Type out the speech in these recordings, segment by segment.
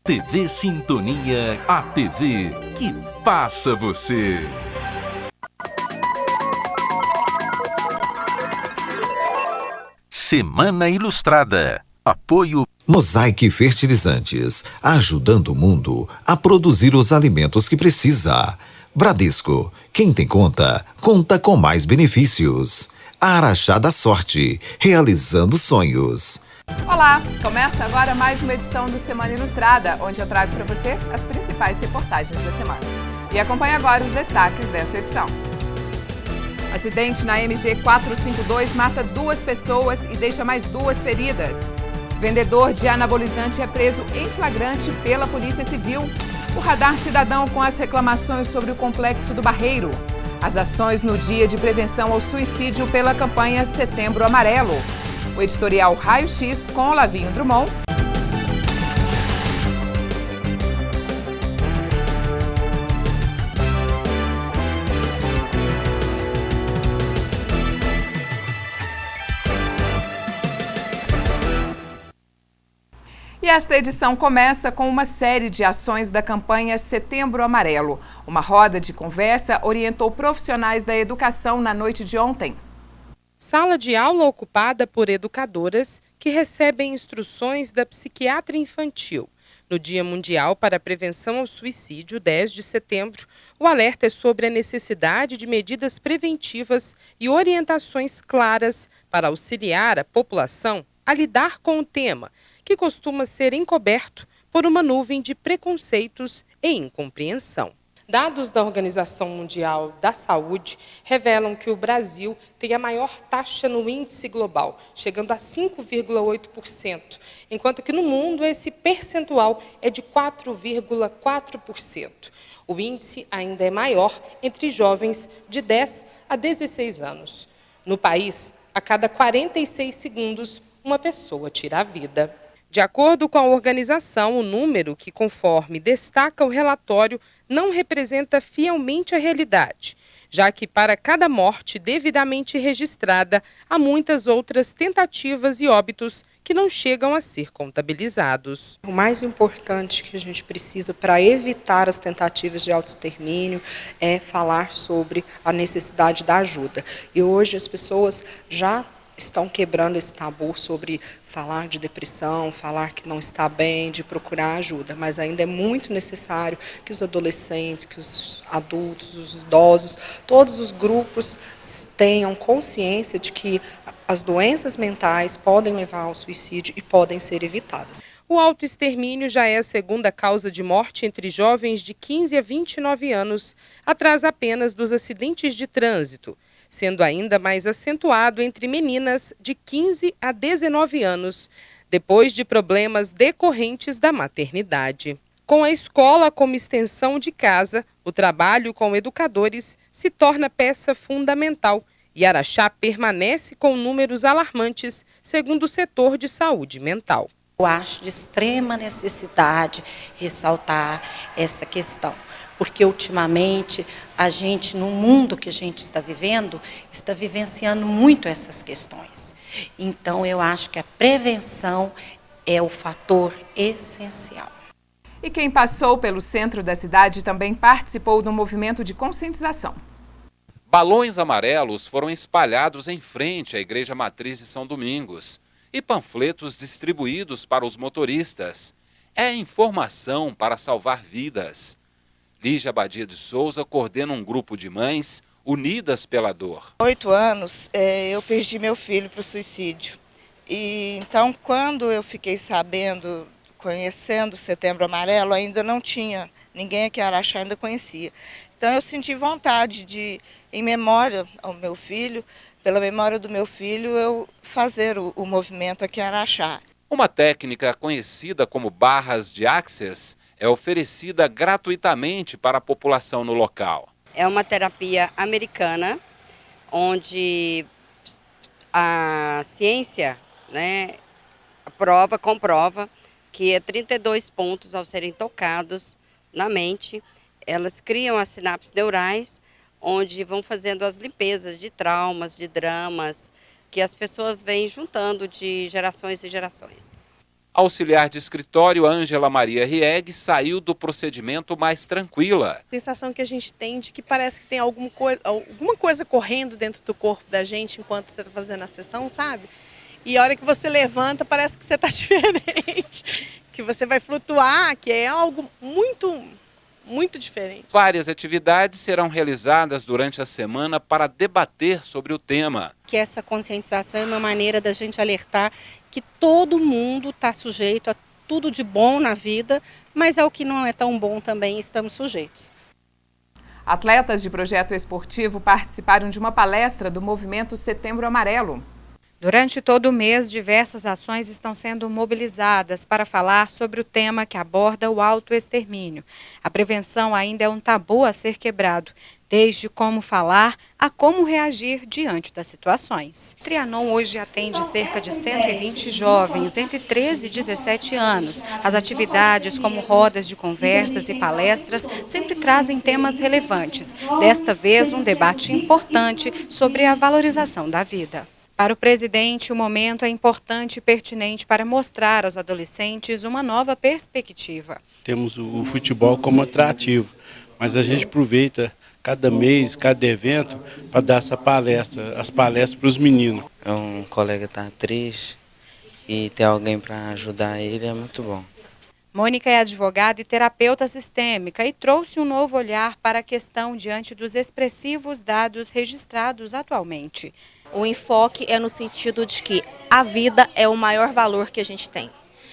TV Sintonia, a TV que passa você. Semana Ilustrada. Apoio Mosaic Fertilizantes, ajudando o mundo a produzir os alimentos que precisa. Bradesco, quem tem conta, conta com mais benefícios. Araxá da Sorte, realizando sonhos. Olá, começa agora mais uma edição do Semana Ilustrada, onde eu trago para você as principais reportagens da semana. E acompanhe agora os destaques desta edição. Acidente na MG 452 mata 2 pessoas e deixa mais 2 feridas. Vendedor de anabolizante é preso em flagrante pela Polícia Civil. O radar cidadão com as reclamações sobre o Complexo do Barreiro. As ações no Dia de Prevenção ao Suicídio pela campanha Setembro Amarelo. O editorial Raio X com Olavinho Drummond. E esta edição começa com uma série de ações da campanha Setembro Amarelo. Uma roda de conversa orientou profissionais da educação na noite de ontem. Sala de aula ocupada por educadoras que recebem instruções da psiquiatra infantil. No Dia Mundial para a Prevenção ao Suicídio, 10 de setembro, o alerta é sobre a necessidade de medidas preventivas e orientações claras para auxiliar a população a lidar com o tema, que costuma ser encoberto por uma nuvem de preconceitos e incompreensão. Dados da Organização Mundial da Saúde revelam que o Brasil tem a maior taxa no índice global, chegando a 5,8%, enquanto que no mundo esse percentual é de 4,4%. O índice ainda é maior entre jovens de 10 a 16 anos. No país, a cada 46 segundos, uma pessoa tira a vida. De acordo com a organização, o número que, conforme destaca o relatório, não representa fielmente a realidade, já que para cada morte devidamente registrada, há muitas outras tentativas e óbitos que não chegam a ser contabilizados. O mais importante que a gente precisa para evitar as tentativas de autoextermínio é falar sobre a necessidade da ajuda. E hoje as pessoas já estão quebrando esse tabu sobre falar de depressão, falar que não está bem, de procurar ajuda, mas ainda é muito necessário que os adolescentes, que os adultos, os idosos, todos os grupos tenham consciência de que as doenças mentais podem levar ao suicídio e podem ser evitadas. O autoextermínio já é a segunda causa de morte entre jovens de 15 a 29 anos, atrás apenas dos acidentes de trânsito, sendo ainda mais acentuado entre meninas de 15 a 19 anos, depois de problemas decorrentes da maternidade. Com a escola como extensão de casa, o trabalho com educadores se torna peça fundamental e Araxá permanece com números alarmantes, segundo o setor de saúde mental. Eu acho de extrema necessidade ressaltar essa questão, porque ultimamente a gente, no mundo que a gente está vivendo, está vivenciando muito essas questões. Então eu acho que a prevenção é o fator essencial. E quem passou pelo centro da cidade também participou do movimento de conscientização. Balões amarelos foram espalhados em frente à Igreja Matriz de São Domingos e panfletos distribuídos para os motoristas. É informação para salvar vidas. Lígia Badia de Souza coordena um grupo de mães unidas pela dor. 8 anos, eu perdi meu filho para o suicídio. E então, quando eu fiquei sabendo, conhecendo o Setembro Amarelo, ainda não tinha, ninguém aqui em Araxá ainda conhecia. Então eu senti vontade de, em memória ao meu filho, pela memória do meu filho, eu fazer o movimento aqui em Araxá. Uma técnica conhecida como barras de Access é oferecida gratuitamente para a população no local. É uma terapia americana, onde a ciência, comprova que 32 pontos ao serem tocados na mente, elas criam as sinapses neurais, onde vão fazendo as limpezas de traumas, de dramas, que as pessoas vêm juntando de gerações e gerações. A auxiliar de escritório Ângela Maria Rieg saiu do procedimento mais tranquila. A sensação que a gente tem de que parece que tem alguma coisa correndo dentro do corpo da gente enquanto você está fazendo a sessão, sabe? E a hora que você levanta parece que você está diferente, que você vai flutuar, que é algo muito diferente. Várias atividades serão realizadas durante a semana para debater sobre o tema. Que essa conscientização é uma maneira da gente alertar que todo mundo está sujeito a tudo de bom na vida, mas ao que não é tão bom também estamos sujeitos. Atletas de projeto esportivo participaram de uma palestra do movimento Setembro Amarelo. Durante todo o mês, diversas ações estão sendo mobilizadas para falar sobre o tema que aborda o autoextermínio. A prevenção ainda é um tabu a ser quebrado, desde como falar a como reagir diante das situações. O Trianon hoje atende cerca de 120 jovens entre 13 e 17 anos. As atividades, como rodas de conversas e palestras, sempre trazem temas relevantes. Desta vez, um debate importante sobre a valorização da vida. Para o presidente, o momento é importante e pertinente para mostrar aos adolescentes uma nova perspectiva. Temos o futebol como atrativo, mas a gente aproveita cada mês, cada evento, para dar essa palestra, as palestras para os meninos. Um colega está triste e ter alguém para ajudar ele é muito bom. Mônica é advogada e terapeuta sistêmica e trouxe um novo olhar para a questão diante dos expressivos dados registrados atualmente. O enfoque é no sentido de que a vida é o maior valor que a gente tem.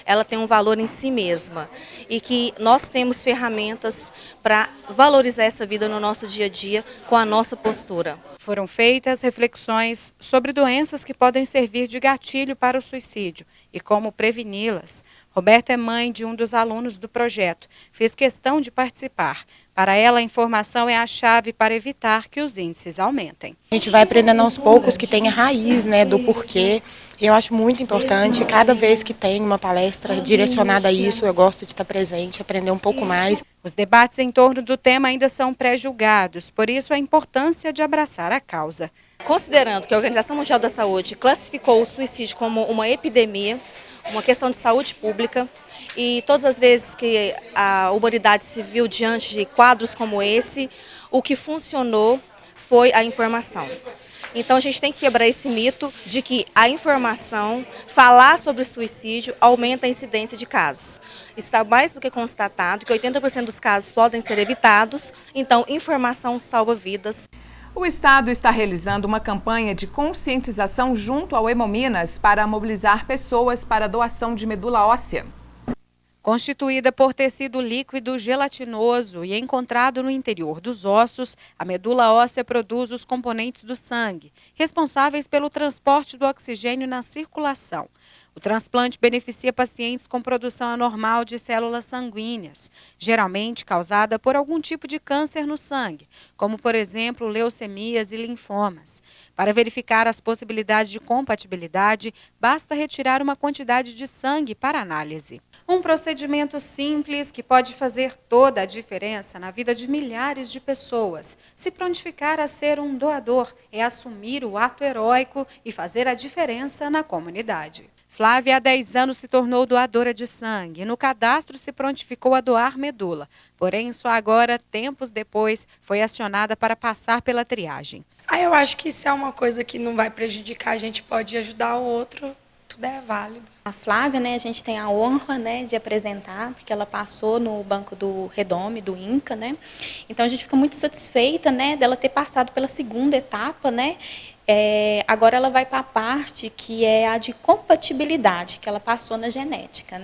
Ela tem um valor em si mesma e que nós temos ferramentas para valorizar essa vida no nosso dia a dia com a nossa postura. Foram feitas reflexões sobre doenças que podem servir de gatilho para o suicídio e como preveni-las. Roberta é mãe de um dos alunos do projeto. Fez questão de participar. Para ela, a informação é a chave para evitar que os índices aumentem. A gente vai aprendendo aos poucos que tem a raiz, do porquê. E eu acho muito importante, cada vez que tem uma palestra direcionada a isso, eu gosto de estar presente, aprender um pouco mais. Os debates em torno do tema ainda são pré-julgados, por isso a importância de abraçar a causa. Considerando que a Organização Mundial da Saúde classificou o suicídio como uma epidemia, uma questão de saúde pública, e todas as vezes que a humanidade se viu diante de quadros como esse, o que funcionou foi a informação. Então a gente tem que quebrar esse mito de que a informação, falar sobre suicídio, aumenta a incidência de casos. Está mais do que constatado que 80% dos casos podem ser evitados, então informação salva vidas. O Estado está realizando uma campanha de conscientização junto ao Hemominas para mobilizar pessoas para a doação de medula óssea. Constituída por tecido líquido gelatinoso e encontrado no interior dos ossos, a medula óssea produz os componentes do sangue, responsáveis pelo transporte do oxigênio na circulação. O transplante beneficia pacientes com produção anormal de células sanguíneas, geralmente causada por algum tipo de câncer no sangue, como, por exemplo, leucemias e linfomas. Para verificar as possibilidades de compatibilidade, basta retirar uma quantidade de sangue para análise. Um procedimento simples que pode fazer toda a diferença na vida de milhares de pessoas. Se prontificar a ser um doador é assumir o ato heróico e fazer a diferença na comunidade. Flávia, há 10 anos, se tornou doadora de sangue. No cadastro, se prontificou a doar medula. Porém, só agora, tempos depois, foi acionada para passar pela triagem. Eu acho que se é uma coisa que não vai prejudicar, a gente pode ajudar o outro, tudo é válido. A Flávia, a gente tem a honra, de apresentar, porque ela passou no banco do Redome, do INCA, Então a gente fica muito satisfeita, dela ter passado pela segunda etapa, agora ela vai para a parte que é a de compatibilidade, que ela passou na genética,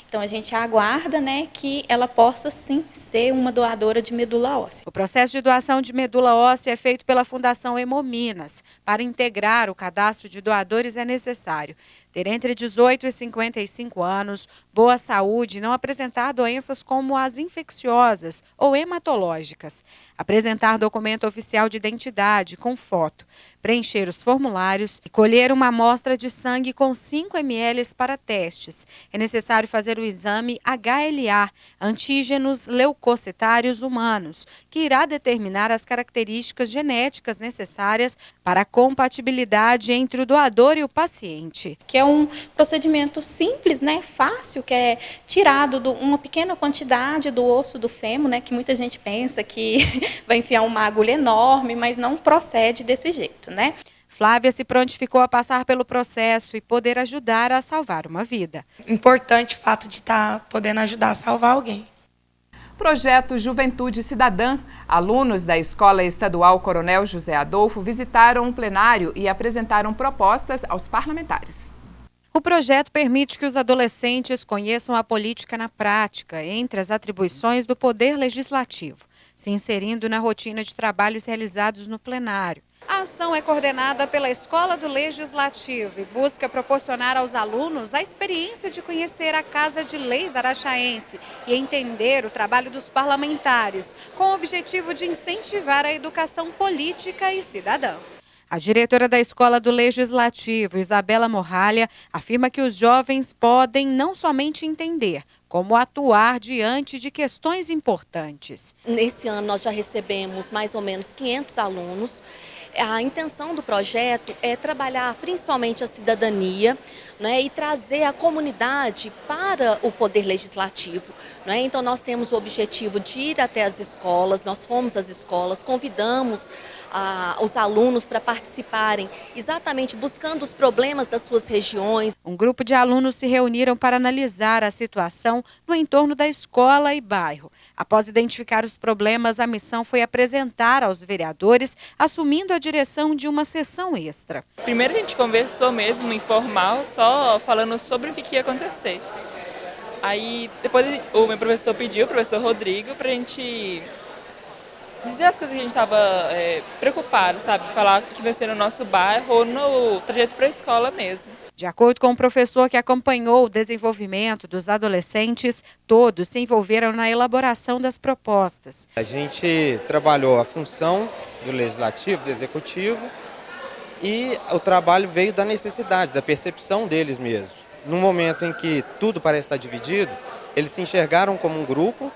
Então a gente aguarda, que ela possa sim ser uma doadora de medula óssea. O processo de doação de medula óssea é feito pela Fundação Hemominas. Para integrar o cadastro de doadores é necessário ter entre 18 e 55 anos, boa saúde e não apresentar doenças como as infecciosas ou hematológicas. Apresentar documento oficial de identidade com foto. preencher os formulários e colher uma amostra de sangue com 5 ml para testes. É necessário fazer o exame HLA, antígenos leucocitários humanos, que irá determinar as características genéticas necessárias para a compatibilidade entre o doador e o paciente. Que é um procedimento simples, né, fácil, que é tirado uma pequena quantidade do osso do fêmur, né, que muita gente pensa que vai enfiar uma agulha enorme, mas não procede desse jeito, né? Flávia se prontificou a passar pelo processo e poder ajudar a salvar uma vida. Importante o fato de estar podendo ajudar a salvar alguém. Projeto Juventude Cidadã. Alunos da Escola Estadual Coronel José Adolfo visitaram um plenário e apresentaram propostas aos parlamentares. O projeto permite que os adolescentes conheçam a política na prática, entre as atribuições do Poder Legislativo, se inserindo na rotina de trabalhos realizados no plenário. A ação é coordenada pela Escola do Legislativo e busca proporcionar aos alunos a experiência de conhecer a Casa de Leis araxaense e entender o trabalho dos parlamentares, com o objetivo de incentivar a educação política e cidadã. A diretora da Escola do Legislativo, Isabela Morralha, afirma que os jovens podem não somente entender, como atuar diante de questões importantes. Nesse ano nós já recebemos mais ou menos 500 alunos. A intenção do projeto é trabalhar principalmente a cidadania, né, e trazer a comunidade para o Poder Legislativo. Né? Então nós temos o objetivo de ir até as escolas, nós fomos às escolas, convidamos os alunos para participarem, exatamente buscando os problemas das suas regiões. Um grupo de alunos se reuniram para analisar a situação no entorno da escola e bairro. Após identificar os problemas, a missão foi apresentar aos vereadores, assumindo a direção de uma sessão extra. Primeiro a gente conversou mesmo, informal, só falando sobre o que ia acontecer. Aí depois o meu professor pediu, o professor Rodrigo, para a gente dizer as coisas que a gente estava preocupado, sabe? Falar que vai ser no nosso bairro ou no trajeto para a escola mesmo. De acordo com o professor que acompanhou o desenvolvimento dos adolescentes, todos se envolveram na elaboração das propostas. A gente trabalhou a função do legislativo, do executivo, e o trabalho veio da necessidade, da percepção deles mesmos. No momento em que tudo parece estar dividido, eles se enxergaram como um grupo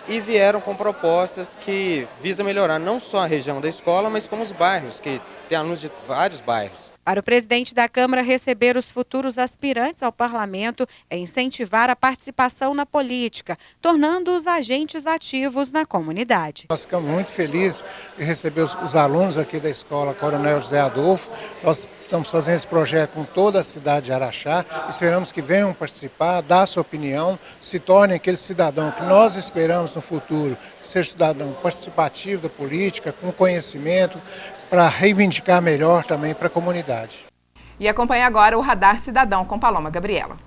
e vieram com propostas que visam melhorar não só a região da escola, mas como os bairros, que tem alunos de vários bairros. Para o presidente da Câmara, receber os futuros aspirantes ao parlamento é incentivar a participação na política, tornando-os agentes ativos na comunidade. Nós ficamos muito felizes de receber os alunos aqui da Escola Coronel José Adolfo. Nós estamos fazendo esse projeto com toda a cidade de Araxá. Esperamos que venham participar, dar a sua opinião, se tornem aquele cidadão que nós esperamos no futuro, que seja cidadão participativo da política, com conhecimento, para reivindicar melhor também para a comunidade. E acompanhe agora o Radar Cidadão com Paloma Gabriela.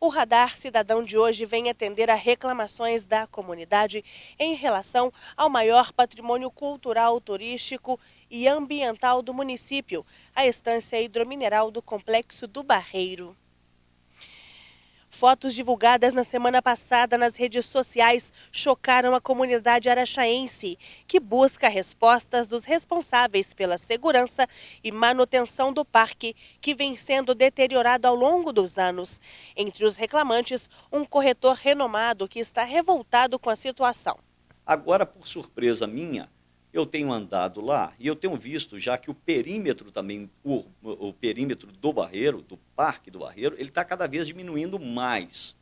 O Radar Cidadão de hoje vem atender a reclamações da comunidade em relação ao maior patrimônio cultural, turístico e ambiental do município, a Estância Hidromineral do Complexo do Barreiro. Fotos divulgadas na semana passada nas redes sociais chocaram a comunidade araxaense, que busca respostas dos responsáveis pela segurança e manutenção do parque, que vem sendo deteriorado ao longo dos anos. Entre os reclamantes, um corretor renomado que está revoltado com a situação. Agora, por surpresa minha, eu tenho andado lá e eu tenho visto já que o perímetro também, o perímetro do Barreiro, do Parque do Barreiro, ele está cada vez diminuindo mais.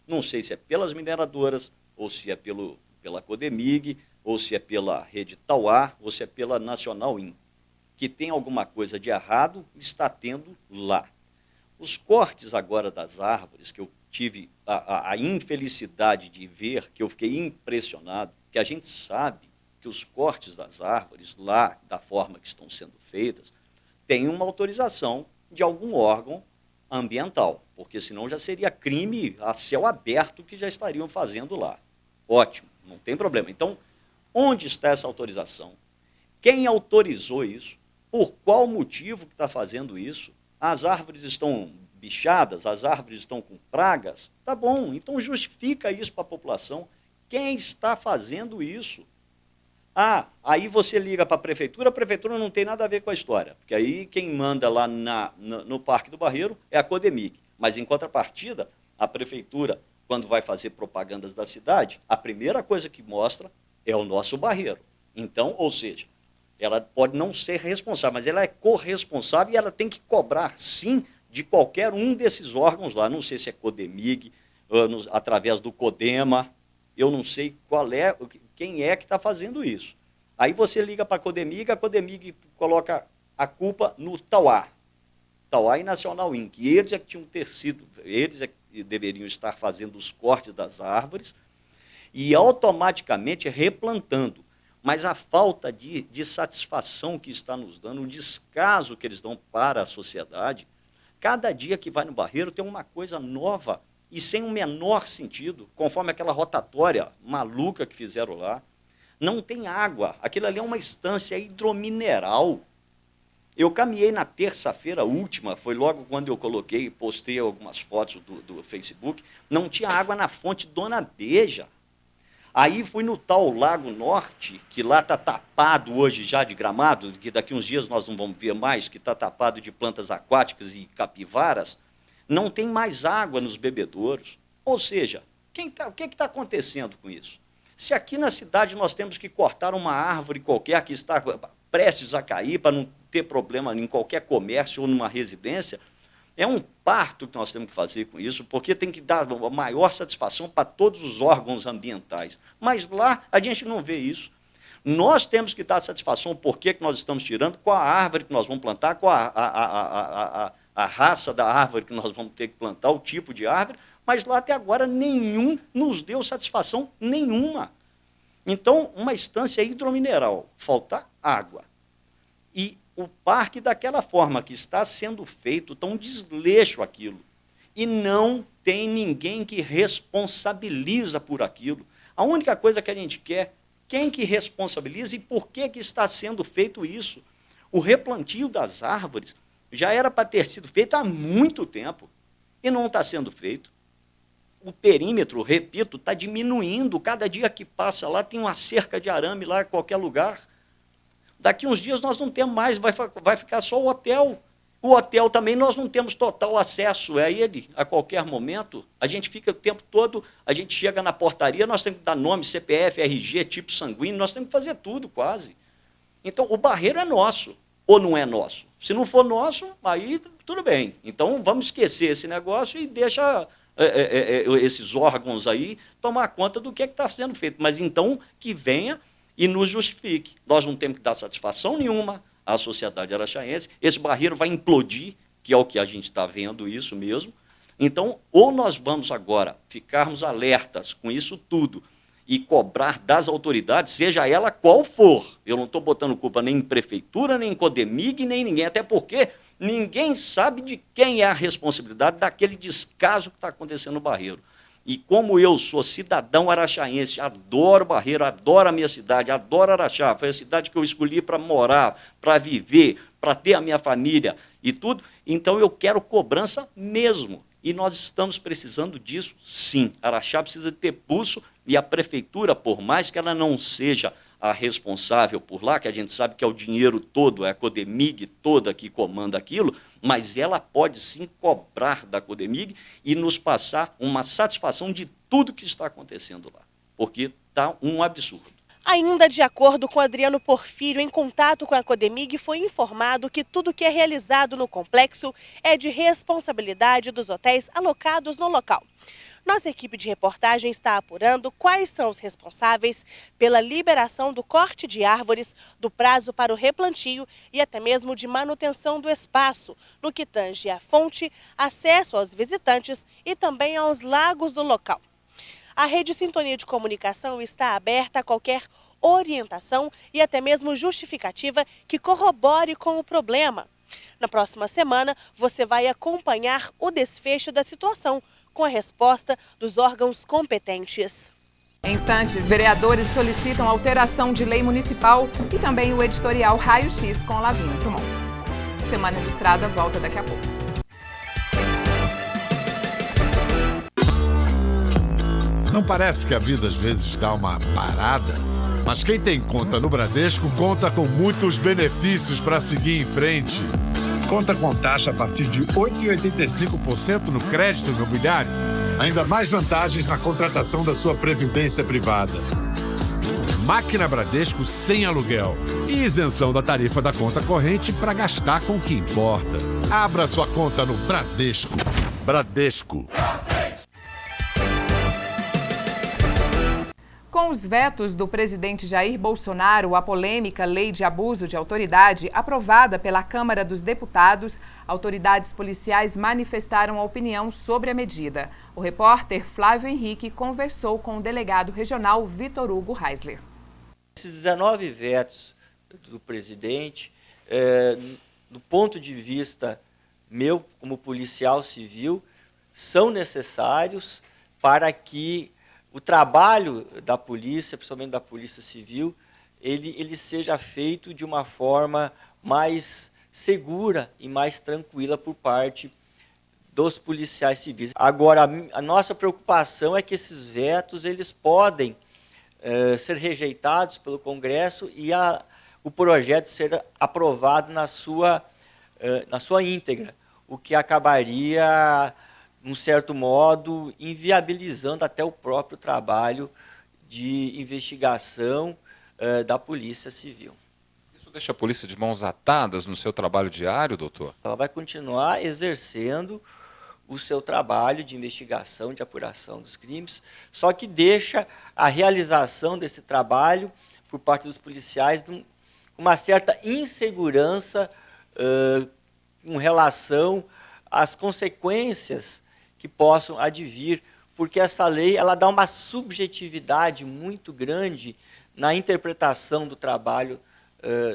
Não sei se é pelas mineradoras, ou se é pela Codemig, ou se é pela Rede Tauá, ou se é pela Nacional In. Que tem alguma coisa de errado, está tendo lá. Os cortes agora das árvores, que eu tive a infelicidade de ver, que eu fiquei impressionado, que a gente sabe que os cortes das árvores, lá, da forma que estão sendo feitas, tem uma autorização de algum órgão ambiental, porque senão já seria crime a céu aberto que já estariam fazendo lá. Ótimo, não tem problema. Então, onde está essa autorização? Quem autorizou isso? Por qual motivo que está fazendo isso? As árvores estão bichadas, as árvores estão com pragas? Tá bom, então justifica isso para a população. quem está fazendo isso. Aí você liga para a prefeitura não tem nada a ver com a história, porque aí quem manda lá no Parque do Barreiro é a Codemig. Mas, em contrapartida, a prefeitura, quando vai fazer propagandas da cidade, a primeira coisa que mostra é o nosso barreiro. Então, ou seja, ela pode não ser responsável, mas ela é corresponsável e ela tem que cobrar, sim, de qualquer um desses órgãos lá. Não sei se é Codemig, através do Codema, eu não sei quem é que está fazendo isso. Aí você liga para a Codemig coloca a culpa no Tauá e Nacional Inc. E eles é que tinham eles é que deveriam estar fazendo os cortes das árvores e automaticamente replantando. Mas a falta de satisfação que está nos dando, o descaso que eles dão para a sociedade, cada dia que vai no Barreiro tem uma coisa nova e sem o menor sentido, conforme aquela rotatória maluca que fizeram lá. Não tem água, aquilo ali é uma estância hidromineral. Eu caminhei na terça-feira última, foi logo quando eu postei algumas fotos do Facebook, não tinha água na fonte Dona Beija. Aí fui no tal Lago Norte, que lá está tapado hoje já de gramado, que daqui uns dias nós não vamos ver mais, que está tapado de plantas aquáticas e capivaras, não tem mais água nos bebedouros. Ou seja, o que está acontecendo com isso? Se aqui na cidade nós temos que cortar uma árvore qualquer que está prestes a cair para não ter problema em qualquer comércio ou numa residência, é um parto que nós temos que fazer com isso, porque tem que dar a maior satisfação para todos os órgãos ambientais. Mas lá a gente não vê isso. Nós temos que dar satisfação por que nós estamos tirando, qual a árvore que nós vamos plantar, qual a raça da árvore que nós vamos ter que plantar, o tipo de árvore, mas lá até agora nenhum nos deu satisfação nenhuma. Então, uma estância hidromineral, falta água. E o parque, daquela forma que está sendo feito, está um desleixo aquilo. E não tem ninguém que responsabiliza por aquilo. A única coisa que a gente quer, quem que responsabiliza e por que está sendo feito isso? O replantio das árvores já era para ter sido feito há muito tempo e não está sendo feito. O perímetro, repito, está diminuindo. Cada dia que passa lá tem uma cerca de arame lá em qualquer lugar. Daqui uns dias nós não temos mais, vai ficar só o hotel. O hotel também nós não temos total acesso a ele a qualquer momento. A gente fica o tempo todo, a gente chega na portaria, nós temos que dar nome, CPF, RG, tipo sanguíneo, nós temos que fazer tudo quase. Então o Barreiro é nosso, ou não é nosso? Se não for nosso, aí tudo bem. Então vamos esquecer esse negócio e deixa esses órgãos aí tomar conta do que está sendo feito. Mas então que venha e nos justifique. Nós não temos que dar satisfação nenhuma à sociedade araxaense. Esse Barreiro vai implodir, que é o que a gente está vendo isso mesmo. Então, ou nós vamos agora ficarmos alertas com isso tudo e cobrar das autoridades, seja ela qual for. Eu não estou botando culpa nem em prefeitura, nem em Codemig, nem em ninguém, até porque ninguém sabe de quem é a responsabilidade daquele descaso que está acontecendo no Barreiro. E como eu sou cidadão araxaense, adoro Barreiro, adoro a minha cidade, adoro Araxá, foi a cidade que eu escolhi para morar, para viver, para ter a minha família e tudo, então eu quero cobrança mesmo. E nós estamos precisando disso, sim. Araxá precisa ter pulso e a prefeitura, por mais que ela não seja a responsável por lá, que a gente sabe que é o dinheiro todo, é a Codemig toda que comanda aquilo, mas ela pode sim cobrar da Codemig e nos passar uma satisfação de tudo que está acontecendo lá, porque está um absurdo. Ainda de acordo com Adriano Porfírio, em contato com a Codemig, foi informado que tudo que é realizado no complexo é de responsabilidade dos hotéis alocados no local. Nossa equipe de reportagem está apurando quais são os responsáveis pela liberação do corte de árvores, do prazo para o replantio e até mesmo de manutenção do espaço, no que tange à fonte, acesso aos visitantes e também aos lagos do local. A Rede Sintonia de Comunicação está aberta a qualquer orientação e até mesmo justificativa que corrobore com o problema. Na próxima semana, você vai acompanhar o desfecho da situação, com a resposta dos órgãos competentes. Em instantes, vereadores solicitam alteração de lei municipal e também o editorial Raio X com Lavínia Drummond. Semana Ilustrada volta daqui a pouco. Não parece que a vida às vezes dá uma parada? Mas quem tem conta no Bradesco conta com muitos benefícios para seguir em frente. Conta com taxa a partir de 8,85% no crédito imobiliário. Ainda mais vantagens na contratação da sua previdência privada. Máquina Bradesco sem aluguel. E isenção da tarifa da conta corrente para gastar com o que importa. Abra sua conta no Bradesco. Bradesco. Com os vetos do presidente Jair Bolsonaro, a polêmica Lei de Abuso de Autoridade, aprovada pela Câmara dos Deputados, autoridades policiais manifestaram a opinião sobre a medida. O repórter Flávio Henrique conversou com o delegado regional Vitor Hugo Reisler. Esses 19 vetos do presidente, do ponto de vista meu, como policial civil, são necessários para que o trabalho da polícia, principalmente da polícia civil, ele seja feito de uma forma mais segura e mais tranquila por parte dos policiais civis. Agora, a nossa preocupação é que esses vetos eles podem ser rejeitados pelo Congresso e o projeto ser aprovado na sua íntegra, o que acabaria, num certo modo, inviabilizando até o próprio trabalho de investigação da Polícia Civil. Isso deixa a polícia de mãos atadas no seu trabalho diário, doutor? Ela vai continuar exercendo o seu trabalho de investigação, de apuração dos crimes, só que deixa a realização desse trabalho por parte dos policiais com uma certa insegurança com relação às consequências que possam advir, porque essa lei ela dá uma subjetividade muito grande na interpretação do trabalho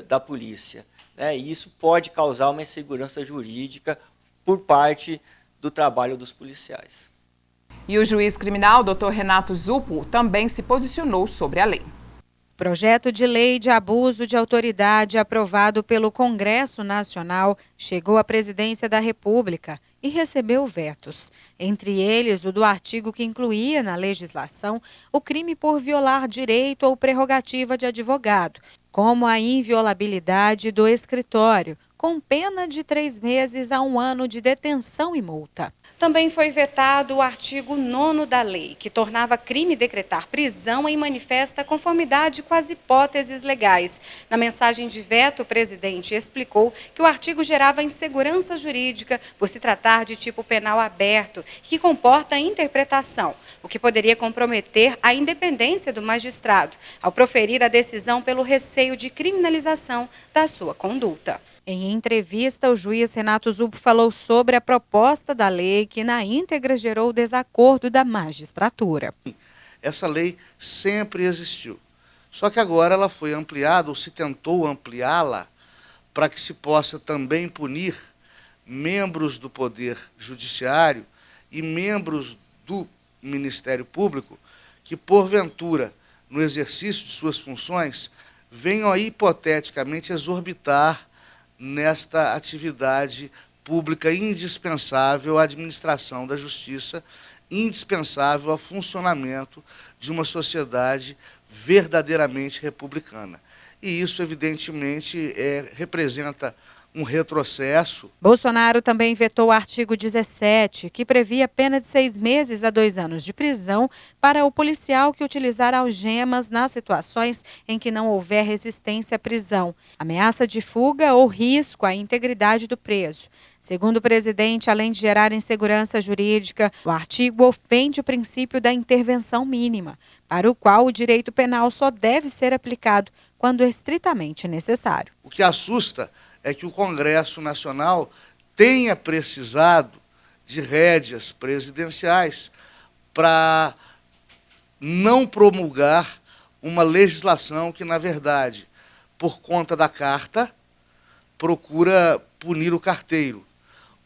da polícia, né? E isso pode causar uma insegurança jurídica por parte do trabalho dos policiais. E o juiz criminal, Dr. Renato Zuppo, também se posicionou sobre a lei. Projeto de lei de abuso de autoridade aprovado pelo Congresso Nacional chegou à presidência da República e recebeu vetos. Entre eles, o do artigo que incluía na legislação o crime por violar direito ou prerrogativa de advogado, como a inviolabilidade do escritório, com pena de 3 meses a 1 ano de detenção e multa. Também foi vetado o artigo 9º da lei, que tornava crime decretar prisão em manifesta conformidade com as hipóteses legais. Na mensagem de veto, o presidente explicou que o artigo gerava insegurança jurídica por se tratar de tipo penal aberto, que comporta interpretação, o que poderia comprometer a independência do magistrado, ao proferir a decisão pelo receio de criminalização da sua conduta. Em entrevista, o juiz Renato Zuppo falou sobre a proposta da lei que na íntegra gerou desacordo da magistratura. Essa lei sempre existiu, só que agora ela foi ampliada, ou se tentou ampliá-la, para que se possa também punir membros do Poder Judiciário e membros do Ministério Público que, porventura, no exercício de suas funções, venham a hipoteticamente exorbitar nesta atividade pública indispensável à administração da justiça, indispensável ao funcionamento de uma sociedade verdadeiramente republicana. E isso, evidentemente, representa um retrocesso. Bolsonaro também vetou o artigo 17, que previa pena de 6 meses a 2 anos de prisão para o policial que utilizar algemas nas situações em que não houver resistência à prisão, ameaça de fuga ou risco à integridade do preso. Segundo o presidente, além de gerar insegurança jurídica, o artigo ofende o princípio da intervenção mínima, para o qual o direito penal só deve ser aplicado quando estritamente necessário. O que assusta é que o Congresso Nacional tenha precisado de rédeas presidenciais para não promulgar uma legislação que, na verdade, por conta da carta, procura punir o carteiro,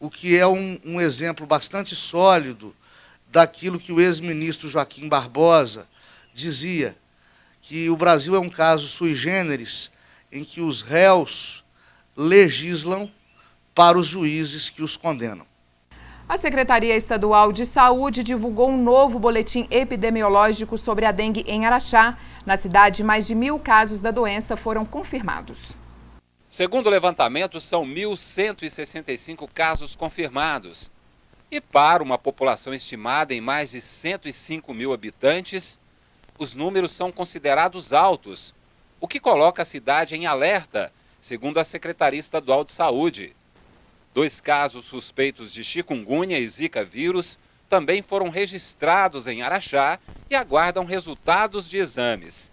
o que é um exemplo bastante sólido daquilo que o ex-ministro Joaquim Barbosa dizia, que o Brasil é um caso sui generis, em que os réus legislam para os juízes que os condenam. A Secretaria Estadual de Saúde divulgou um novo boletim epidemiológico sobre a dengue em Araxá. Na cidade, mais de 1.000 casos da doença foram confirmados. Segundo o levantamento, são 1.165 casos confirmados. E para uma população estimada em mais de 105 mil habitantes, os números são considerados altos, o que coloca a cidade em alerta, segundo a Secretaria Estadual de Saúde. 2 casos suspeitos de chikungunya e zika vírus também foram registrados em Araxá e aguardam resultados de exames.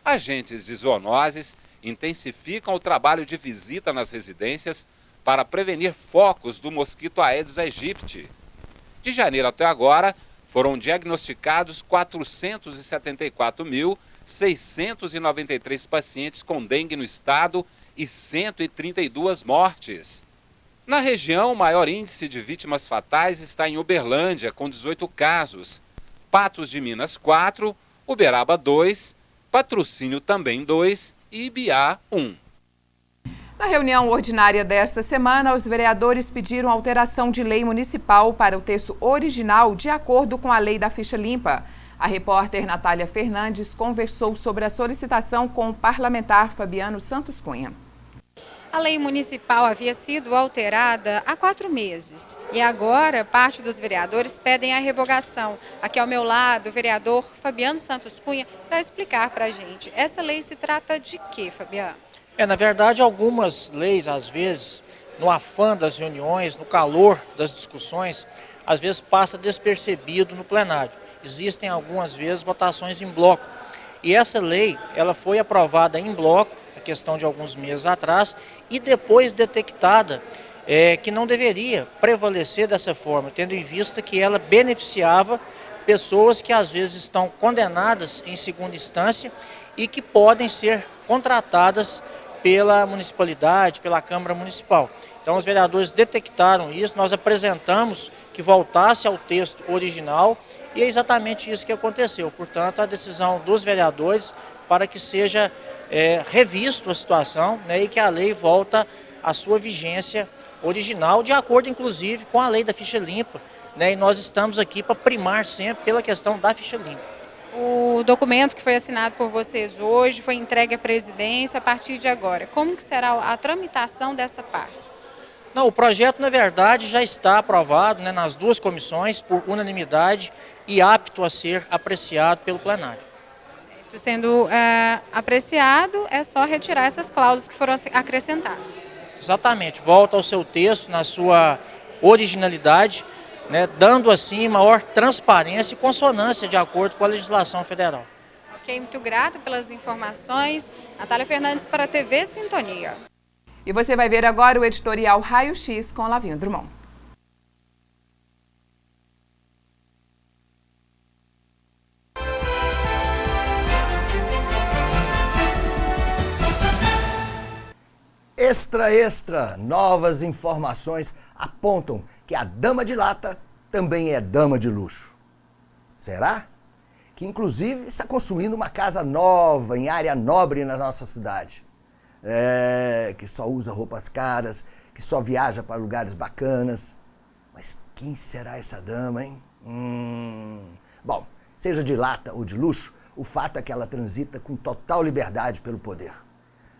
Agentes de zoonoses intensificam o trabalho de visita nas residências para prevenir focos do mosquito Aedes aegypti. De janeiro até agora, foram diagnosticados 474.693 pacientes com dengue no estado e 132 mortes. Na região, o maior índice de vítimas fatais está em Uberlândia, com 18 casos, Patos de Minas 4, Uberaba 2, Patrocínio também 2 e Ibiá 1. Na reunião ordinária desta semana, os vereadores pediram alteração de lei municipal para o texto original de acordo com a lei da ficha limpa. A repórter Natália Fernandes conversou sobre a solicitação com o parlamentar Fabiano Santos Cunha. A lei municipal havia sido alterada há 4 meses e agora parte dos vereadores pedem a revogação. Aqui ao meu lado, o vereador Fabiano Santos Cunha para explicar para a gente. Essa lei se trata de quê, Fabiano? Na verdade, algumas leis, às vezes, no afã das reuniões, no calor das discussões, às vezes passa despercebido no plenário. Existem algumas vezes votações em bloco. E essa lei, ela foi aprovada em bloco, a questão de alguns meses atrás, e depois detectada que não deveria prevalecer dessa forma, tendo em vista que ela beneficiava pessoas que às vezes estão condenadas em segunda instância e que podem ser contratadas pela municipalidade, pela Câmara Municipal. Então os vereadores detectaram isso, nós apresentamos que voltasse ao texto original e é exatamente isso que aconteceu. Portanto, a decisão dos vereadores para que seja revisto a situação, né, e que a lei volta à sua vigência original, de acordo inclusive com a lei da ficha limpa, né, e nós estamos aqui para primar sempre pela questão da ficha limpa. O documento que foi assinado por vocês hoje foi entregue à presidência a partir de agora. Como que será a tramitação dessa parte? Não, o projeto, na verdade, já está aprovado, né, nas 2 comissões por unanimidade e apto a ser apreciado pelo plenário. Sendo apreciado, é só retirar essas cláusulas que foram acrescentadas. Exatamente, volta ao seu texto na sua originalidade, né, dando assim maior transparência e consonância de acordo com a legislação federal. Ok, muito grata pelas informações. Natália Fernandes para a TV Sintonia. E você vai ver agora o editorial Raio X com Lavinho Drummond. Extra, extra! Novas informações apontam que a dama de lata também é dama de luxo. Será? Que inclusive está construindo uma casa nova em área nobre na nossa cidade. Que só usa roupas caras, que só viaja para lugares bacanas. Mas quem será essa dama, hein? Bom, seja de lata ou de luxo, o fato é que ela transita com total liberdade pelo poder.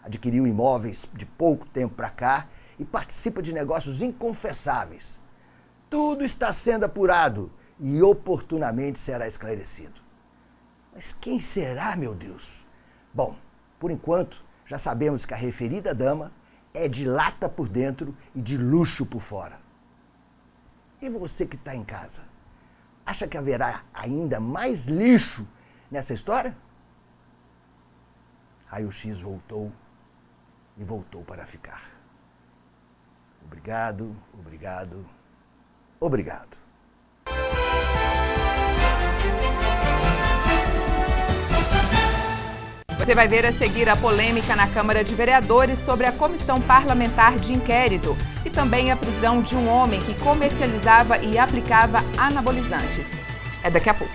Adquiriu imóveis de pouco tempo para cá e participa de negócios inconfessáveis. Tudo está sendo apurado e oportunamente será esclarecido. Mas quem será, meu Deus? Bom, por enquanto, já sabemos que a referida dama é de lata por dentro e de luxo por fora. E você que está em casa, acha que haverá ainda mais lixo nessa história? Raio X voltou e voltou para ficar. Obrigado, obrigado, obrigado. Você vai ver a seguir a polêmica na Câmara de Vereadores sobre a comissão parlamentar de inquérito e também a prisão de um homem que comercializava e aplicava anabolizantes. É daqui a pouco.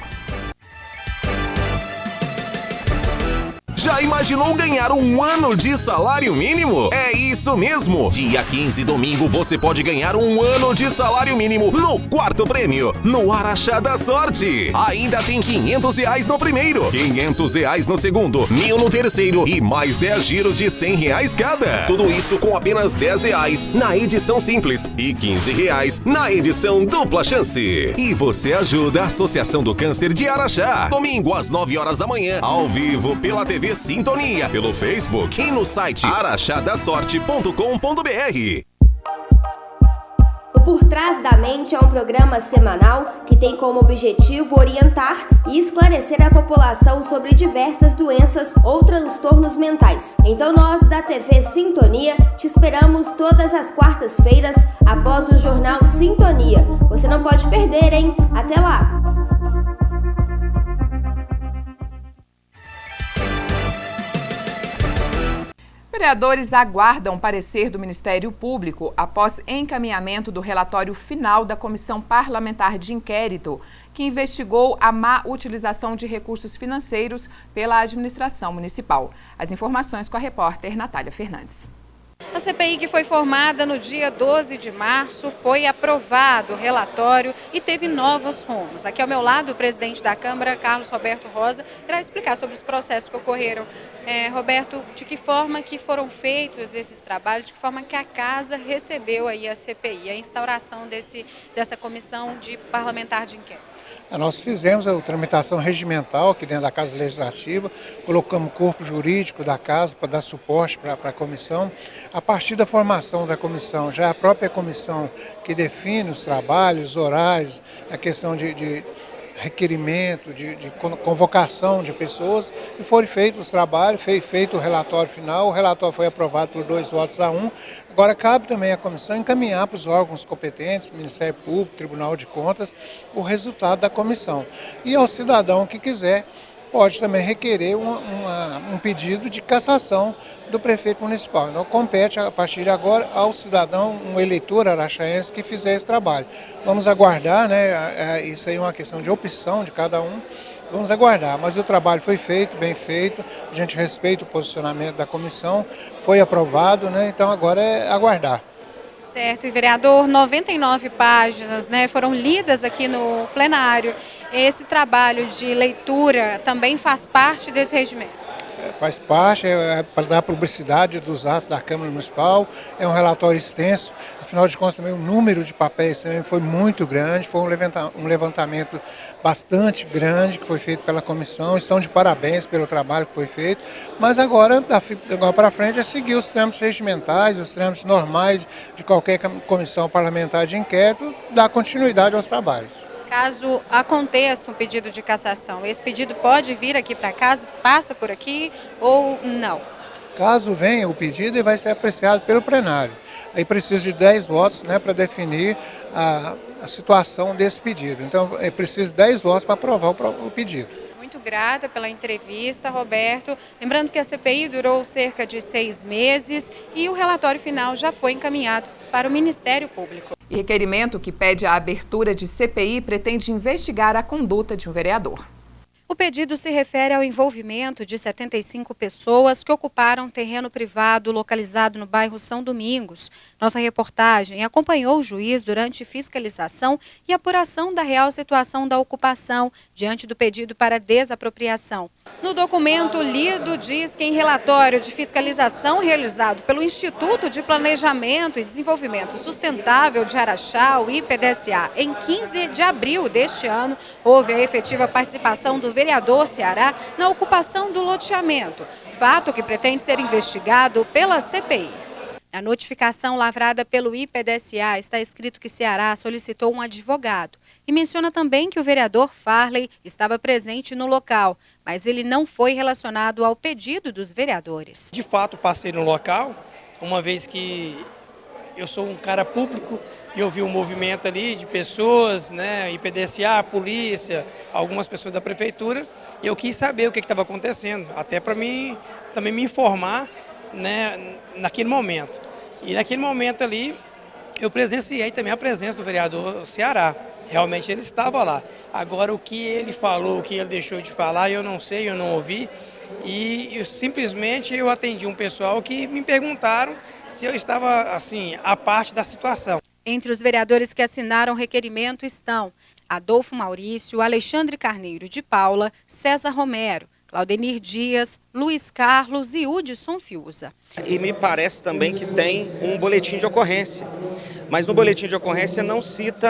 Já imaginou ganhar um ano de salário mínimo? É isso mesmo! Dia 15, domingo, você pode ganhar um ano de salário mínimo no quarto prêmio, no Araxá da Sorte. Ainda tem R$500 no primeiro, R$500 no segundo, 1.000 no terceiro e mais 10 giros de R$100 cada. Tudo isso com apenas R$10 na edição simples e R$15 na edição dupla chance. E você ajuda a Associação do Câncer de Araxá. Domingo às 9 horas da manhã, ao vivo pela TV Sintonia, pelo Facebook e no site araxadasorte.com.br. O Por Trás da Mente é um programa semanal que tem como objetivo orientar e esclarecer a população sobre diversas doenças ou transtornos mentais. Então nós, da TV Sintonia, te esperamos todas as quartas-feiras após o Jornal Sintonia. Você não pode perder, hein? Até lá! Vereadores aguardam parecer do Ministério Público após encaminhamento do relatório final da Comissão Parlamentar de Inquérito, que investigou a má utilização de recursos financeiros pela administração municipal. As informações com a repórter Natália Fernandes. A CPI, que foi formada no dia 12 de março, foi aprovado o relatório e teve novos rumos. Aqui ao meu lado, o presidente da Câmara, Carlos Roberto Rosa, irá explicar sobre os processos que ocorreram. Roberto, de que forma que foram feitos esses trabalhos, de que forma que a Casa recebeu aí a CPI, a instauração dessa comissão parlamentar de inquérito? Nós fizemos a tramitação regimental aqui dentro da Casa Legislativa, colocamos o corpo jurídico da Casa para dar suporte para a comissão. A partir da formação da comissão, já a própria comissão que define os trabalhos, horários, a questão de requerimento, de convocação de pessoas, e foram feitos os trabalhos, feito o relatório final, o relatório foi aprovado por 2 votos a 1. Agora cabe também à comissão encaminhar para os órgãos competentes, Ministério Público, Tribunal de Contas, o resultado da comissão. E ao cidadão que quiser, pode também requerer um pedido de cassação do prefeito municipal. Então compete a partir de agora ao cidadão, um eleitor araxaense que fizer esse trabalho. Vamos aguardar, né? Isso aí é uma questão de opção de cada um. Vamos aguardar, mas o trabalho foi feito, bem feito, a gente respeita o posicionamento da comissão, foi aprovado, né? Então agora é aguardar. Certo, e vereador, 99 páginas, né, foram lidas aqui no plenário. Esse trabalho de leitura também faz parte desse regimento? Faz parte, para dar publicidade dos atos da Câmara Municipal, é um relatório extenso, afinal de contas também o número de papéis também foi muito grande, foi um levantamento bastante grande que foi feito pela comissão, estão de parabéns pelo trabalho que foi feito, mas agora para frente é seguir os trâmites regimentais, os trâmites normais de qualquer comissão parlamentar de inquérito, dar continuidade aos trabalhos. Caso aconteça um pedido de cassação, esse pedido pode vir aqui para casa, passa por aqui ou não? Caso venha o pedido, ele vai ser apreciado pelo plenário. Aí precisa de 10 votos, né, para definir a situação desse pedido. Então é preciso de 10 votos para aprovar o pedido. Muito grata pela entrevista, Roberto. Lembrando que a CPI durou cerca de 6 meses e o relatório final já foi encaminhado para o Ministério Público. E requerimento que pede a abertura de CPI pretende investigar a conduta de um vereador. O pedido se refere ao envolvimento de 75 pessoas que ocuparam terreno privado localizado no bairro São Domingos. Nossa reportagem acompanhou o juiz durante fiscalização e apuração da real situação da ocupação diante do pedido para desapropriação. No documento lido, diz que em relatório de fiscalização realizado pelo Instituto de Planejamento e Desenvolvimento Sustentável de Araxá, o IPDSA, em 15 de abril deste ano, houve a efetiva participação do vereador Ceará na ocupação do loteamento, fato que pretende ser investigado pela CPI. Na notificação lavrada pelo IPDSA está escrito que Ceará solicitou um advogado e menciona também que o vereador Farley estava presente no local, mas ele não foi relacionado ao pedido dos vereadores. De fato, passei no local, uma vez que eu sou um cara público e eu vi um movimento ali de pessoas, né, IPDSA, polícia, algumas pessoas da prefeitura, e eu quis saber o que estava acontecendo, até para mim também me informar, né, naquele momento. E naquele momento ali, eu presenciei também a presença do vereador Ceará. Realmente ele estava lá. Agora, o que ele falou, o que ele deixou de falar, eu não sei, eu não ouvi. E simplesmente eu atendi um pessoal que me perguntaram se eu estava, assim, à parte da situação. Entre os vereadores que assinaram o requerimento estão Adolfo Maurício, Alexandre Carneiro de Paula, César Romero, Claudenir Dias, Luiz Carlos e Hudson Fiuza. E me parece também que tem um boletim de ocorrência. Mas no boletim de ocorrência não cita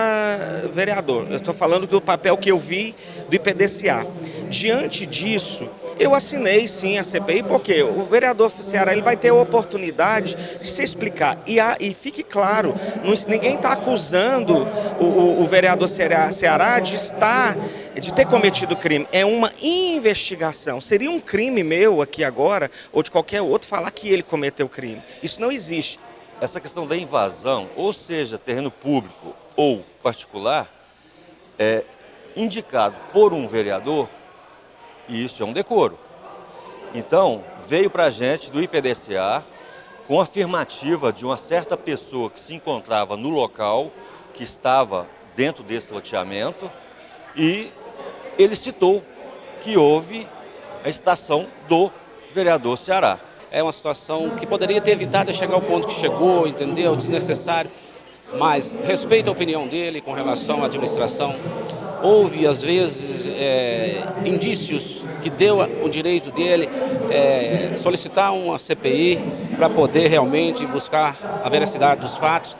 vereador. Eu estou falando do papel que eu vi do IPDCA. Diante disso, eu assinei sim a CPI, porque o vereador Ceará ele vai ter a oportunidade de se explicar. E fique claro, ninguém está acusando o vereador Ceará de ter cometido crime. É uma investigação. Seria um crime meu aqui agora, ou de qualquer outro, falar que ele cometeu crime. Isso não existe. Essa questão da invasão, ou seja, terreno público ou particular, é indicado por um vereador, e isso é um decoro. Então, veio para a gente do IPDCA, com afirmativa de uma certa pessoa que se encontrava no local, que estava dentro desse loteamento, e ele citou que houve a estação do vereador Ceará. É uma situação que poderia ter evitado de chegar ao ponto que chegou, entendeu? Desnecessário. Mas respeito a opinião dele com relação à administração. Houve, às vezes, indícios que deu o direito dele solicitar uma CPI para poder realmente buscar a veracidade dos fatos.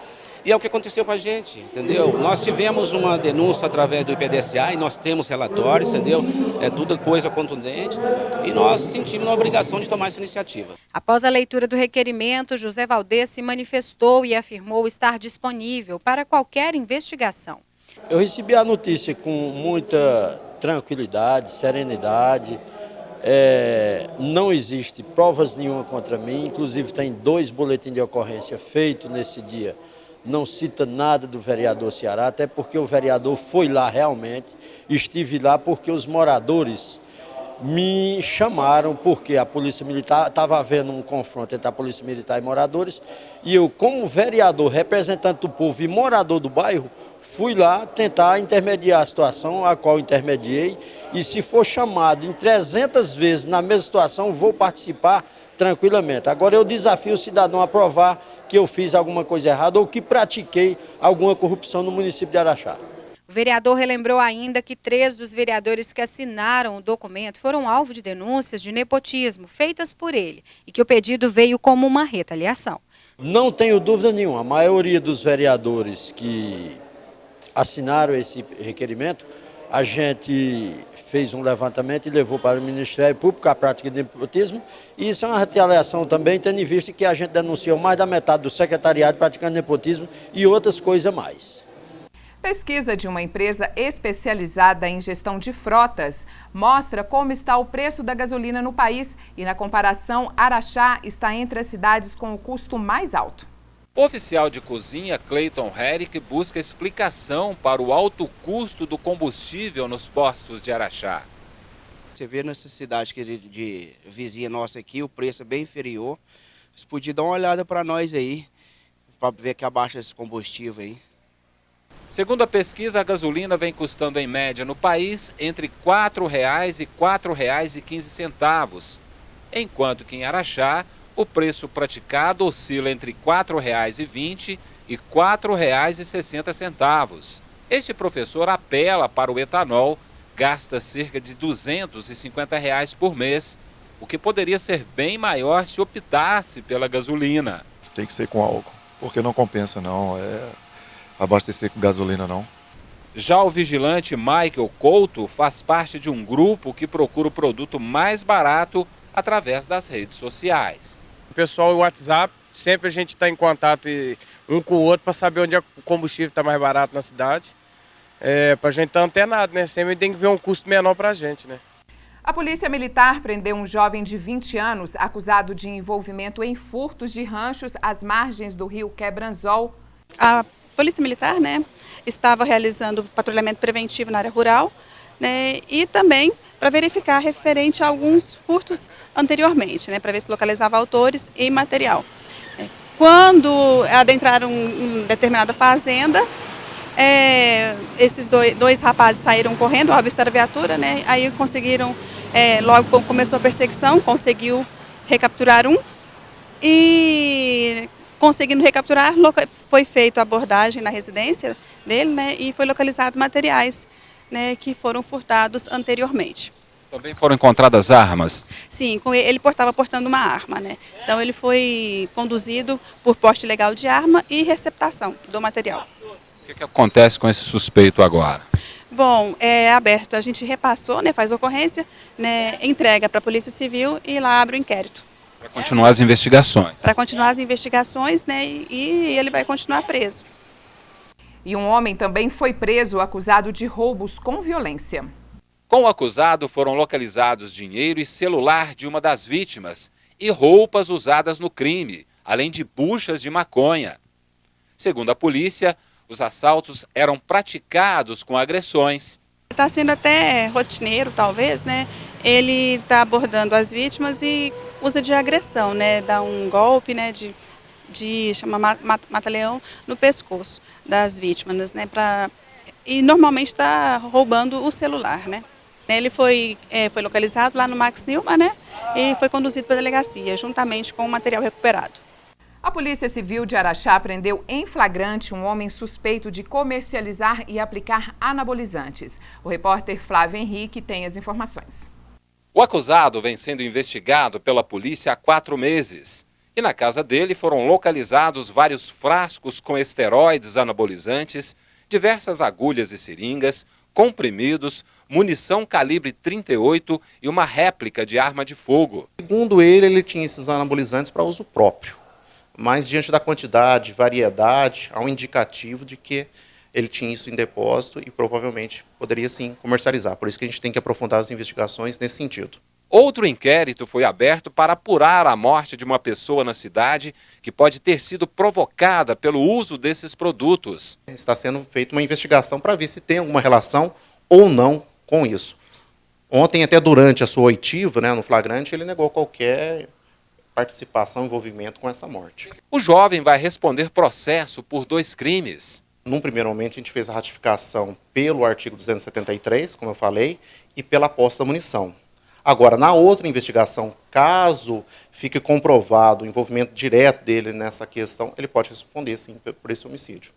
E é o que aconteceu com a gente, entendeu? Nós tivemos uma denúncia através do IPDCA e nós temos relatórios, entendeu? É tudo coisa contundente e nós sentimos a obrigação de tomar essa iniciativa. Após a leitura do requerimento, José Valdez se manifestou e afirmou estar disponível para qualquer investigação. Eu recebi a notícia com muita tranquilidade, serenidade. Não existe provas nenhuma contra mim, inclusive tem 2 boletins de ocorrência feitos nesse dia. Não cita nada do vereador Ceará, até porque o vereador foi lá realmente, estive lá porque os moradores me chamaram, porque a Polícia Militar, estava havendo um confronto entre a Polícia Militar e moradores, e eu, como vereador, representante do povo e morador do bairro, fui lá tentar intermediar a situação, a qual intermediei, e se for chamado em 300 vezes na mesma situação, vou participar tranquilamente. Agora eu desafio o cidadão a provar que eu fiz alguma coisa errada ou que pratiquei alguma corrupção no município de Araxá. O vereador relembrou ainda que 3 dos vereadores que assinaram o documento foram alvo de denúncias de nepotismo feitas por ele e que o pedido veio como uma retaliação. Não tenho dúvida nenhuma, a maioria dos vereadores que assinaram esse requerimento, a gente fez um levantamento e levou para o Ministério Público a prática de nepotismo. E isso é uma retaliação também, tendo em vista que a gente denunciou mais da metade do secretariado praticando nepotismo e outras coisas mais. Pesquisa de uma empresa especializada em gestão de frotas mostra como está o preço da gasolina no país e, na comparação, Araxá está entre as cidades com o custo mais alto. O oficial de cozinha Cleiton Herrick busca explicação para o alto custo do combustível nos postos de Araxá. Você vê nessa cidade de vizinha nossa aqui, o preço é bem inferior. Você podia dar uma olhada para nós aí, para ver que abaixa esse combustível aí. Segundo a pesquisa, a gasolina vem custando em média no país entre R$ 4,00 e R$ 4,15, enquanto que em Araxá o preço praticado oscila entre R$ 4,20 e R$ 4,60. Este professor apela para o etanol, gasta cerca de R$ 250 por mês, o que poderia ser bem maior se optasse pela gasolina. Tem que ser com álcool, porque não compensa não, abastecer com gasolina não. Já o vigilante Michael Couto faz parte de um grupo que procura o produto mais barato através das redes sociais. O pessoal do WhatsApp, sempre a gente está em contato um com o outro para saber onde o combustível está mais barato na cidade. Para a gente estar antenado, né? Sempre tem que ver um custo menor para a gente, né? A Polícia Militar prendeu um jovem de 20 anos acusado de envolvimento em furtos de ranchos às margens do rio Quebranzol. A Polícia Militar, né, estava realizando patrulhamento preventivo na área rural, né, e também para verificar referente a alguns furtos anteriormente, né, para ver se localizava autores e material. Quando adentraram em determinada fazenda, esses dois rapazes saíram correndo ao avistar a viatura, né? Aí conseguiram, logo começou a perseguição, conseguiu recapturar um e conseguindo recapturar, foi feita a abordagem na residência dele, né? E foi localizado materiais, né, que foram furtados anteriormente. Também foram encontradas armas? Sim, ele estava portando uma arma, né? Então ele foi conduzido por porte ilegal de arma e receptação do material. O que acontece com esse suspeito agora? Bom, é aberto, a gente repassou, né, faz ocorrência, né, entrega para a Polícia Civil e lá abre o inquérito. Para continuar as investigações? Para continuar as investigações, né, e ele vai continuar preso. E um homem também foi preso acusado de roubos com violência. Com o acusado foram localizados dinheiro e celular de uma das vítimas e roupas usadas no crime, além de buchas de maconha. Segundo a polícia, os assaltos eram praticados com agressões. Está sendo até rotineiro, talvez, né? Ele está abordando as vítimas e usa de agressão, né? Dá um golpe, né? Chama mata-leão no pescoço das vítimas, né? E normalmente está roubando o celular, né? Ele foi localizado lá no Max Nilma, né? E foi conduzido para a delegacia, juntamente com o material recuperado. A Polícia Civil de Araxá prendeu em flagrante um homem suspeito de comercializar e aplicar anabolizantes. O repórter Flávio Henrique tem as informações. O acusado vem sendo investigado pela polícia há 4 meses. E na casa dele foram localizados vários frascos com esteroides anabolizantes, diversas agulhas e seringas, comprimidos, munição calibre 38 e uma réplica de arma de fogo. Segundo ele tinha esses anabolizantes para uso próprio. Mas diante da quantidade, variedade, há um indicativo de que ele tinha isso em depósito e provavelmente poderia sim comercializar. Por isso que a gente tem que aprofundar as investigações nesse sentido. Outro inquérito foi aberto para apurar a morte de uma pessoa na cidade que pode ter sido provocada pelo uso desses produtos. Está sendo feita uma investigação para ver se tem alguma relação ou não com isso. Ontem, até durante a sua oitiva, né, no flagrante, ele negou qualquer participação, envolvimento com essa morte. O jovem vai responder processo por 2 crimes. Num primeiro momento, a gente fez a ratificação pelo artigo 273, como eu falei, e pela posse da munição. Agora, na outra investigação, caso fique comprovado o envolvimento direto dele nessa questão, ele pode responder, sim, por esse homicídio.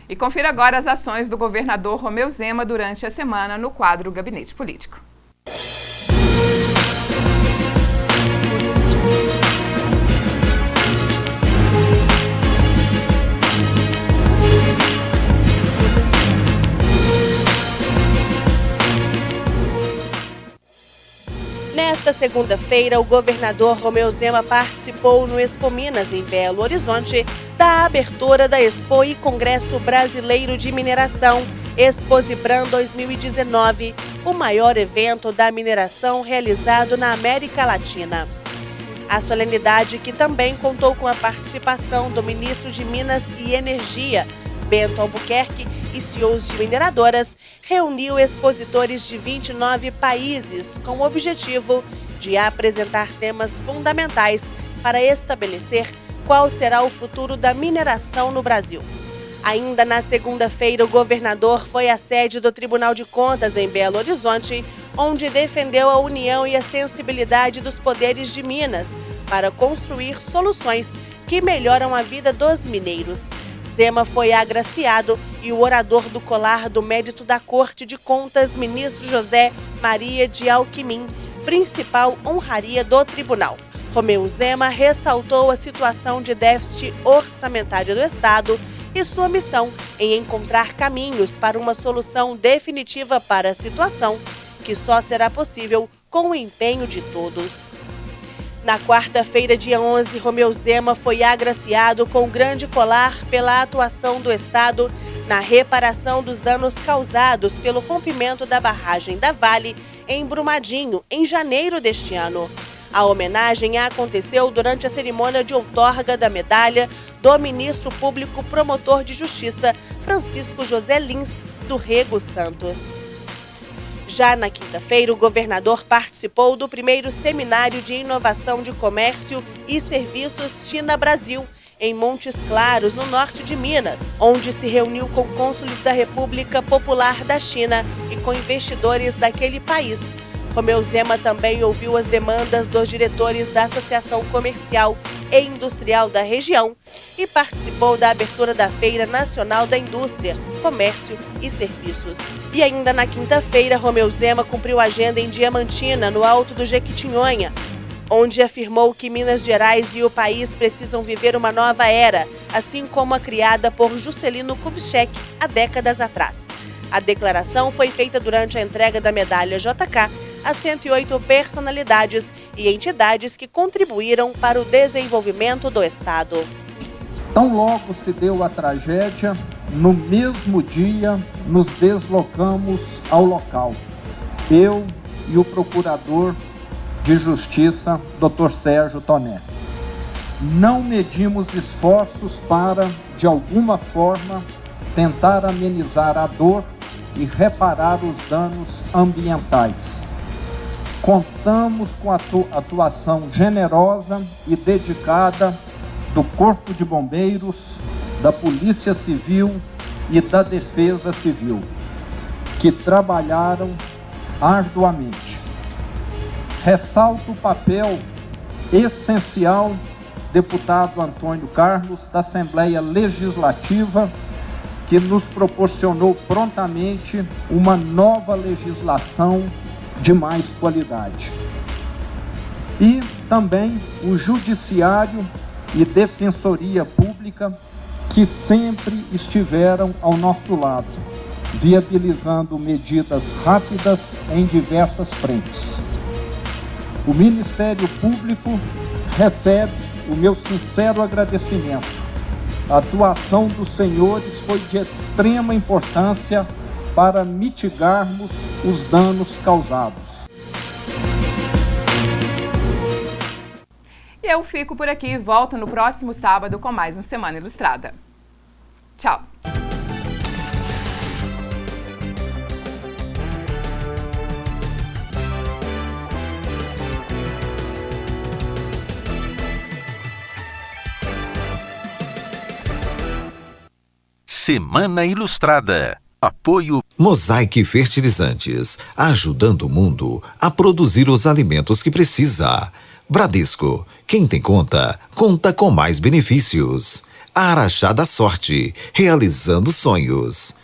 E confira agora as ações do governador Romeu Zema durante a semana no quadro Gabinete Político. Nesta segunda-feira, o governador Romeu Zema participou no Expo Minas, em Belo Horizonte, da abertura da Expo e Congresso Brasileiro de Mineração, Exposibran 2019, o maior evento da mineração realizado na América Latina. A solenidade, que também contou com a participação do ministro de Minas e Energia, Bento Albuquerque, e CEOs de mineradoras, reuniu expositores de 29 países com o objetivo de apresentar temas fundamentais para estabelecer qual será o futuro da mineração no Brasil. Ainda na segunda-feira, o governador foi à sede do Tribunal de Contas em Belo Horizonte, onde defendeu a união e a sensibilidade dos poderes de Minas para construir soluções que melhoram a vida dos mineiros. Zema foi agraciado e o orador do colar do mérito da Corte de Contas, ministro José Maria de Alckmin, principal honraria do tribunal. Romeu Zema ressaltou a situação de déficit orçamentário do Estado e sua missão em encontrar caminhos para uma solução definitiva para a situação, que só será possível com o empenho de todos. Na quarta-feira, dia 11, Romeu Zema foi agraciado com o grande colar pela atuação do Estado na reparação dos danos causados pelo rompimento da barragem da Vale em Brumadinho, em janeiro deste ano. A homenagem aconteceu durante a cerimônia de outorga da medalha do ministro público promotor de justiça, Francisco José Lins, do Rego Santos. Já na quinta-feira, o governador participou do primeiro Seminário de Inovação de Comércio e Serviços China-Brasil, em Montes Claros, no norte de Minas, onde se reuniu com cônsules da República Popular da China e com investidores daquele país. Romeu Zema também ouviu as demandas dos diretores da Associação Comercial e Industrial da região e participou da abertura da Feira Nacional da Indústria, Comércio e Serviços. E ainda na quinta-feira, Romeu Zema cumpriu agenda em Diamantina, no Alto do Jequitinhonha, onde afirmou que Minas Gerais e o país precisam viver uma nova era, assim como a criada por Juscelino Kubitschek há décadas atrás. A declaração foi feita durante a entrega da medalha JK a 108 personalidades e entidades que contribuíram para o desenvolvimento do Estado. Tão logo se deu a tragédia, no mesmo dia nos deslocamos ao local. Eu e o procurador de Justiça, Dr. Sérgio Toné. Não medimos esforços para, de alguma forma, tentar amenizar a dor e reparar os danos ambientais. Contamos com a atuação generosa e dedicada do Corpo de Bombeiros, da Polícia Civil e da Defesa Civil, que trabalharam arduamente. Ressalto o papel essencial, deputado Antônio Carlos, da Assembleia Legislativa, que nos proporcionou prontamente uma nova legislação de mais qualidade. E também o Judiciário e Defensoria Pública, que sempre estiveram ao nosso lado, viabilizando medidas rápidas em diversas frentes. O Ministério Público recebe o meu sincero agradecimento. A atuação dos senhores foi de extrema importância para mitigarmos os danos causados. E eu fico por aqui e volto no próximo sábado com mais um Semana Ilustrada. Tchau! Semana Ilustrada. Apoio Mosaic Fertilizantes, ajudando o mundo a produzir os alimentos que precisa. Bradesco, quem tem conta, conta com mais benefícios. Araxá da Sorte, realizando sonhos.